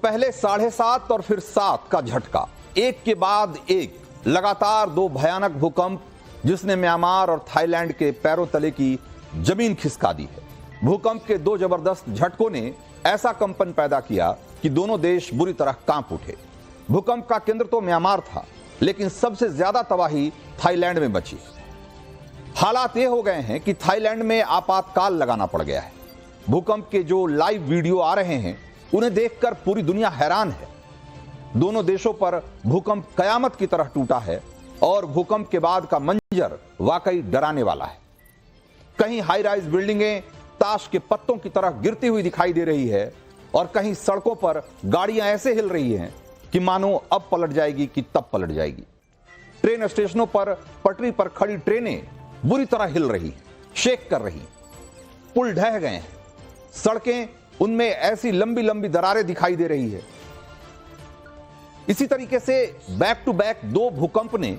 पहले 7.5 और फिर 7 का झटका, एक के बाद एक लगातार 2 भयानक भूकंप जिसने म्यांमार और थाईलैंड के पैरों तले की जमीन खिसका दी है। भूकंप के 2 जबरदस्त झटकों ने ऐसा कंपन पैदा किया कि दोनों देश बुरी तरह कांप उठे। भूकंप का केंद्र तो म्यांमार था, लेकिन सबसे ज्यादा तबाही थाईलैंड में मची। हालात ये हो गए हैं कि थाईलैंड में आपातकाल लगाना पड़ गया है। भूकंप के जो लाइव वीडियो आ रहे हैं उन्हें देखकर पूरी दुनिया हैरान है। दोनों देशों पर भूकंप कयामत की तरह टूटा है और भूकंप के बाद का मंजर वाकई डराने वाला है। कहीं हाई राइज बिल्डिंगें ताश के पत्तों की तरह गिरती हुई दिखाई दे रही है और कहीं सड़कों पर गाड़ियां ऐसे हिल रही हैं कि मानो अब पलट जाएगी कि तब पलट जाएगी। ट्रेन स्टेशनों पर पटरी पर खड़ी ट्रेनें बुरी तरह हिल रही, शेक कर रही। पुल ढह गए हैं, सड़कें उनमें ऐसी लंबी लंबी दरारें दिखाई दे रही है। इसी तरीके से बैक टू बैक 2 भूकंप ने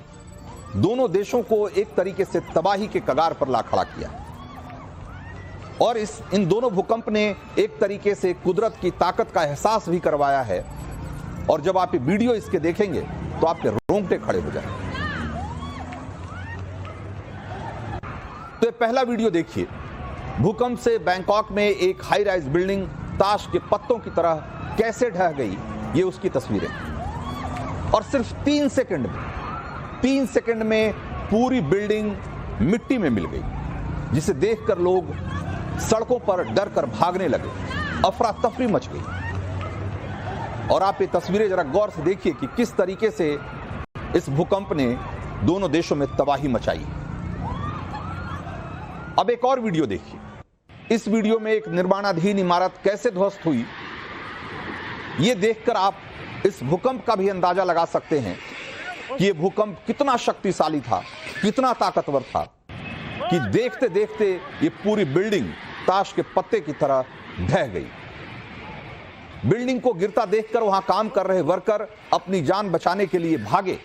दोनों देशों को एक तरीके से तबाही के कगार पर ला खड़ा किया और इन दोनों भूकंप ने एक तरीके से कुदरत की ताकत का एहसास भी करवाया है। और जब आप ये वीडियो इसके देखेंगे तो आपके रोंगटे खड़े हो जाएंगे। तो ये पहला वीडियो देखिए। भूकंप से बैंकॉक में एक हाई राइज बिल्डिंग ताश के पत्तों की तरह कैसे ढह गई, ये उसकी तस्वीरें। और सिर्फ 3 सेकंड में पूरी बिल्डिंग मिट्टी में मिल गई, जिसे देखकर लोग सड़कों पर डर कर भागने लगे। अफरा तफरी मच गई। और आप ये तस्वीरें जरा गौर से देखिए कि किस तरीके से इस भूकंप ने दोनों देशों में तबाही मचाई। अब एक और वीडियो देखिए। इस वीडियो में एक निर्माणाधीन इमारत कैसे ध्वस्त हुई, यह देखकर आप इस भूकंप का भी अंदाजा लगा सकते हैं कि यह भूकंप कितना शक्तिशाली था, कितना ताकतवर था कि देखते देखते ये पूरी बिल्डिंग ताश के पत्ते की तरह ढह गई। बिल्डिंग को गिरता देखकर वहां काम कर रहे वर्कर अपनी जान बचाने के लिए भागे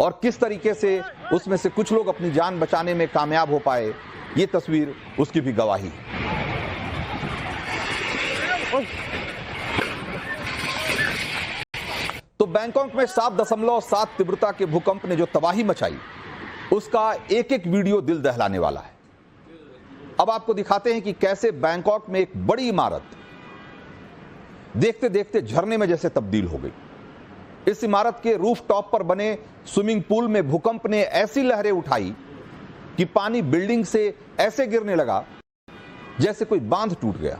और किस तरीके से उसमें से कुछ लोग अपनी जान बचाने में कामयाब हो पाए, ये तस्वीर उसकी भी गवाही है। तो बैंकॉक में 7.7 तीव्रता के भूकंप ने जो तबाही मचाई, उसका एक एक वीडियो दिल दहलाने वाला है। अब आपको दिखाते हैं कि कैसे बैंकॉक में एक बड़ी इमारत देखते देखते झरने में जैसे तब्दील हो गई। इस इमारत के रूफ टॉप पर बने स्विमिंग पूल में भूकंप ने ऐसी लहरें उठाई कि पानी बिल्डिंग से ऐसे गिरने लगा जैसे कोई बांध टूट गया,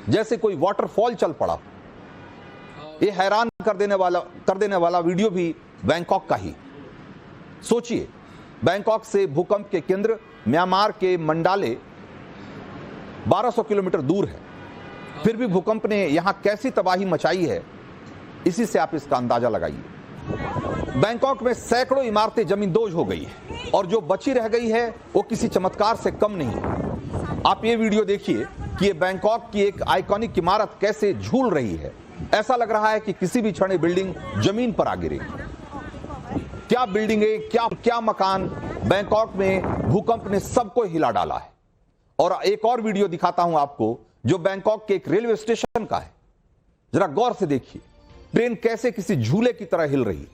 जैसे कोई वाटरफॉल चल पड़ा। ये हैरान कर देने वाला वीडियो भी बैंकॉक का ही। सोचिए, बैंकॉक से भूकंप के केंद्र म्यांमार के मंडाले 1200 किलोमीटर दूर है, फिर भी भूकंप ने यहां कैसी तबाही मचाई है, इसी से आप इसका अंदाजा लगाइए। बैंकॉक में सैकड़ों इमारतें जमींदोज हो गई है और जो बची रह गई है वो किसी चमत्कार से कम नहीं है। आप ये वीडियो देखिए कि ये बैंकॉक की एक आइकॉनिक इमारत कैसे झूल रही है। ऐसा लग रहा है कि किसी भी क्षण बिल्डिंग जमीन पर आ गिरेगी। क्या बिल्डिंगें, क्या मकान, बैंकॉक में भूकंप ने सबको हिला डाला है। और एक और वीडियो दिखाता हूं आपको जो बैंकॉक के एक रेलवे स्टेशन का है। जरा गौर से देखिए, ट्रेन कैसे किसी झूले की तरह हिल रही,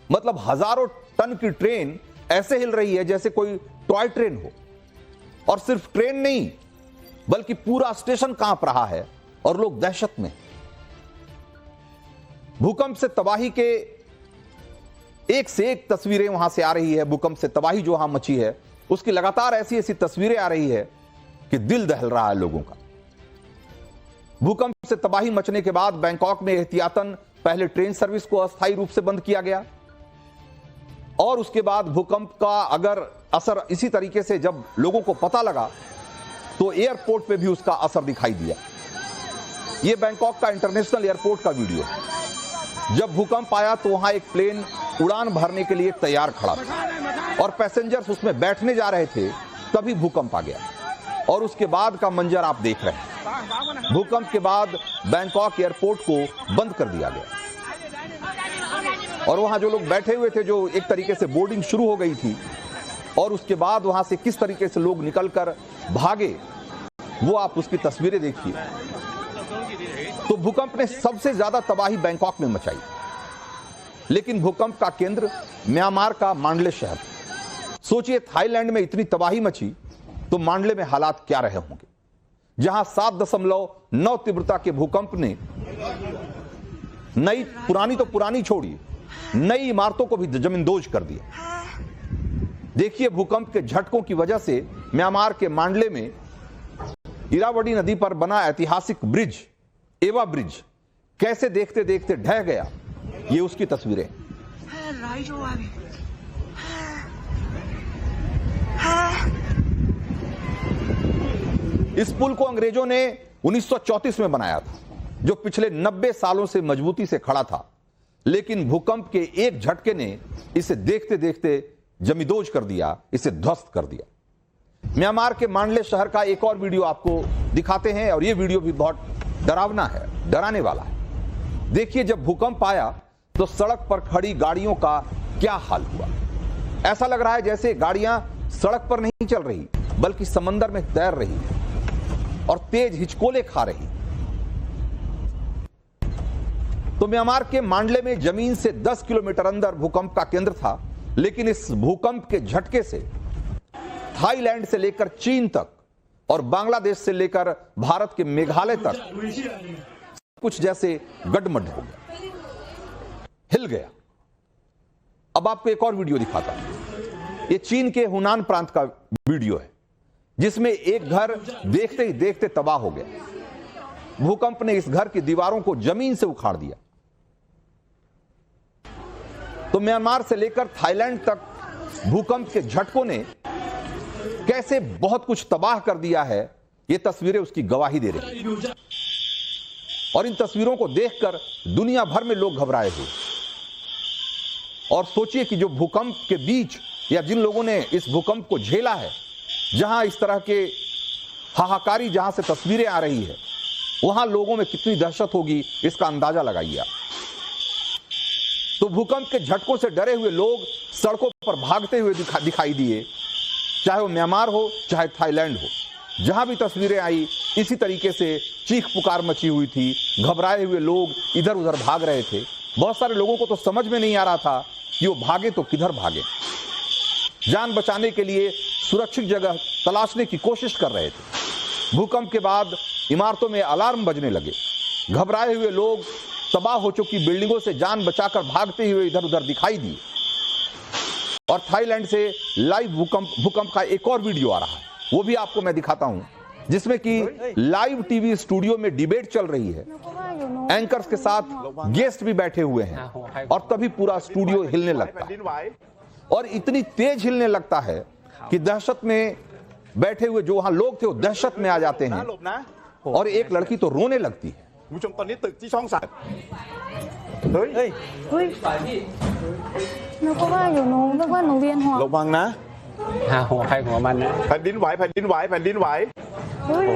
मतलब हजारों टन की ट्रेन ऐसे हिल रही है जैसे कोई टॉय ट्रेन हो। और सिर्फ ट्रेन नहीं, बल्कि पूरा स्टेशन कांप रहा है और लोग दहशत में। भूकंप से तबाही के एक से एक तस्वीरें वहां से आ रही है। भूकंप से तबाही जो वहां मची है उसकी लगातार ऐसी ऐसी तस्वीरें आ रही है कि दिल दहल रहा है लोगों का। भूकंप से तबाही मचने के बाद बैंकॉक में एहतियातन पहले ट्रेन सर्विस को अस्थायी रूप से बंद किया गया और उसके बाद भूकंप का अगर असर इसी तरीके से जब लोगों को पता लगा तो एयरपोर्ट पे भी उसका असर दिखाई दिया। यह बैंकॉक का इंटरनेशनल एयरपोर्ट का वीडियो है। जब भूकंप आया तो वहां एक प्लेन उड़ान भरने के लिए तैयार खड़ा था और पैसेंजर्स उसमें बैठने जा रहे थे, तभी भूकंप आ गया और उसके बाद का मंजर आप देख रहे हैं। भूकंप के बाद बैंकॉक एयरपोर्ट को बंद कर दिया गया और वहां जो लोग बैठे हुए थे, जो एक तरीके से बोर्डिंग शुरू हो गई थी और उसके बाद वहां से किस तरीके से लोग निकलकर भागे, वो आप उसकी तस्वीरें देखिए। तो भूकंप ने सबसे ज्यादा तबाही बैंकॉक में मचाई, लेकिन भूकंप का केंद्र म्यांमार का मांडले शहर। सोचिए, थाईलैंड में इतनी तबाही मची तो मांडले में हालात क्या रहे होंगे, जहां 7.9 तीव्रता के भूकंप ने नई पुरानी तो पुरानी छोड़िए, नई इमारतों को भी जमींदोज कर दिया। देखिए, भूकंप के झटकों की वजह से म्यांमार के मांडले में इरावदी नदी पर बना ऐतिहासिक ब्रिज, एवा ब्रिज, कैसे देखते देखते ढह गया। ये उसकी तस्वीरें। इस पुल को अंग्रेजों ने 1934 में बनाया था, जो पिछले 90 सालों से मजबूती से खड़ा था, लेकिन भूकंप के एक झटके ने इसे देखते देखते जमींदोज कर दिया, इसे ध्वस्त कर दिया। म्यांमार के मांडले शहर का एक और वीडियो आपको दिखाते हैं, और यह वीडियो भी बहुत डरावना है, डराने वाला है। देखिए, जब भूकंप आया तो सड़क पर खड़ी गाड़ियों का क्या हाल हुआ। ऐसा लग रहा है जैसे गाड़ियां सड़क पर नहीं चल रही, बल्कि समंदर में तैर रही है और तेज हिचकोले खा रही। तो म्यांमार के मांडले में जमीन से 10 किलोमीटर अंदर भूकंप का केंद्र था, लेकिन इस भूकंप के झटके से थाईलैंड से लेकर चीन तक और बांग्लादेश से लेकर भारत के मेघालय तक कुछ जैसे गडमड हो गया, हिल गया। अब आपको एक और वीडियो दिखाता हूं। ये चीन के हुनान प्रांत का वीडियो है, जिसमें एक घर देखते ही देखते तबाह हो गया। भूकंप ने इस घर की दीवारों को जमीन से उखाड़ दिया। तो म्यांमार से लेकर थाईलैंड तक भूकंप के झटकों ने कैसे बहुत कुछ तबाह कर दिया है, ये तस्वीरें उसकी गवाही दे रही हैं। और इन तस्वीरों को देखकर दुनिया भर में लोग घबराए हुए। और सोचिए कि जो भूकंप के बीच, या जिन लोगों ने इस भूकंप को झेला है, जहां इस तरह के हाहाकारी जहां से तस्वीरें आ रही है, वहां लोगों में कितनी दहशत होगी, इसका अंदाजा लगाइए आप। तो भूकंप के झटकों से डरे हुए लोग सड़कों पर भागते हुए दिखाई दिए, चाहे वो म्यांमार हो चाहे थाईलैंड हो। जहां भी तस्वीरें आई, इसी तरीके से चीख पुकार मची हुई थी, घबराए हुए लोग इधर उधर भाग रहे थे। बहुत सारे लोगों को तो समझ में नहीं आ रहा था कि वो भागे तो किधर भागे। जान बचाने के लिए सुरक्षित जगह तलाशने की कोशिश कर रहे थे। भूकंप के बाद इमारतों में अलार्म बजने लगे। घबराए हुए लोग तबाह हो चुकी बिल्डिंगों से जान बचाकर भागते हुए इधर उधर दिखाई दिए। और थाईलैंड से लाइव भूकंप का एक और वीडियो आ रहा है, वो भी आपको मैं दिखाता हूं, जिसमें कि लाइव टीवी स्टूडियो में डिबेट चल रही है। एंकर्स के साथ गेस्ट भी बैठे हुए हैं, और तभी पूरा स्टूडियो हिलने लगता है। और इतनी तेज हिलने लगता है कि दहशत में बैठे हुए जो वहां लोग थे वो दहशत में आ जाते हैं, और एक लड़की तो रोने लगती है। คุณผู้ชมตอนนี้ตึกที่ช่อง3เฮ้ย เฮ้ยนึกว่าอยู่นู้นนึกว่าหนูเวียนหัว ระวังนะ หาหัวใครหัวมันนะ แผ่นดินไหวแผ่นดินไหวแผ่นดินไหว เฮ้ย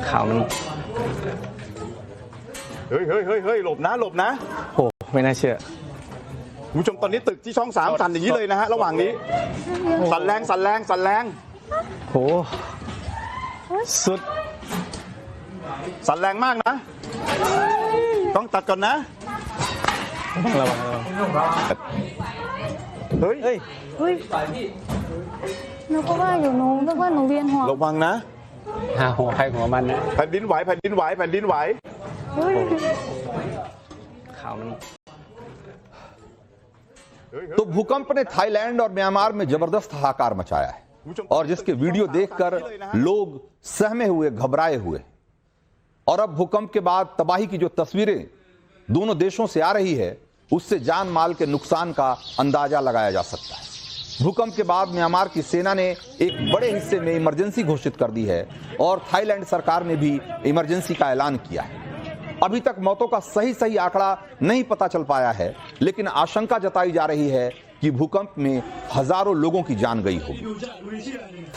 ข่าวมัน เฮ้ยเฮ้ยเฮ้ยเฮ้ยหลบนะหลบนะ โหไม่น่าเชื่อ คุณผู้ชมตอนนี้ตึกที่ช่อง3สั่นอย่างนี้เลยนะฮะระหว่างนี้สั่นแรงสั่นแรงสั่นแรง โหสุด สั่นแรงมากนะ ต้องตัดก่อนนะ ระวัง เฮ้ย เฮ้ย เฮ้ยนึกว่าอยู่นู้นนึกว่าหนูเวียนหัว ระวังนะ หาหัวใครหัวมันนะ แผ่นดินไหวแผ่นดินไหวแผ่นดินไหว เฮ้ย ข่าวมัน तो भूकंप ने थाईलैंड और म्यांमार में जबरदस्त हाहाकार मचाया है, और जिसके वीडियो देखकर लोग सहमे हुए, घबराए हुए। और अब भूकंप के बाद तबाही की जो तस्वीरें दोनों देशों से आ रही है, उससे जान माल के नुकसान का अंदाजा लगाया जा सकता है। भूकंप के बाद म्यांमार की सेना ने एक बड़े हिस्से में इमरजेंसी घोषित कर दी है, और थाईलैंड सरकार ने भी इमरजेंसी का ऐलान किया है। अभी तक मौतों का सही आंकड़ा नहीं पता चल पाया है, लेकिन आशंका जताई जा रही है कि भूकंप में हजारों लोगों की जान गई होगी।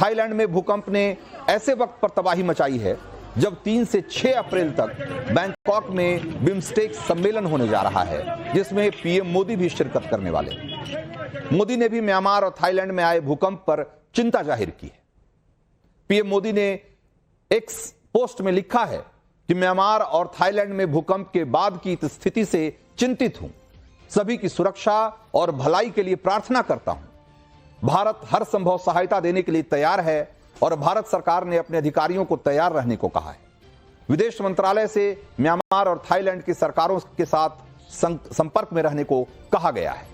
थाईलैंड में भूकंप ने ऐसे वक्त पर तबाही मचाई है जब 3 से 6 अप्रैल तक बैंकॉक में बिम्स्टेक सम्मेलन होने जा रहा है, जिसमें पीएम मोदी भी शिरकत करने वाले हैं। मोदी ने भी म्यांमार और थाईलैंड में आए भूकंप पर चिंता जाहिर की है। पीएम मोदी ने एक्स पोस्ट में लिखा है कि कि म्यांमार और थाईलैंड में भूकंप के बाद की इस स्थिति से चिंतित हूं। सभी की सुरक्षा और भलाई के लिए प्रार्थना करता हूं। भारत हर संभव सहायता देने के लिए तैयार है और भारत सरकार ने अपने अधिकारियों को तैयार रहने को कहा है। विदेश मंत्रालय से म्यांमार और थाईलैंड की सरकारों के साथ संपर्क में रहने को कहा गया है।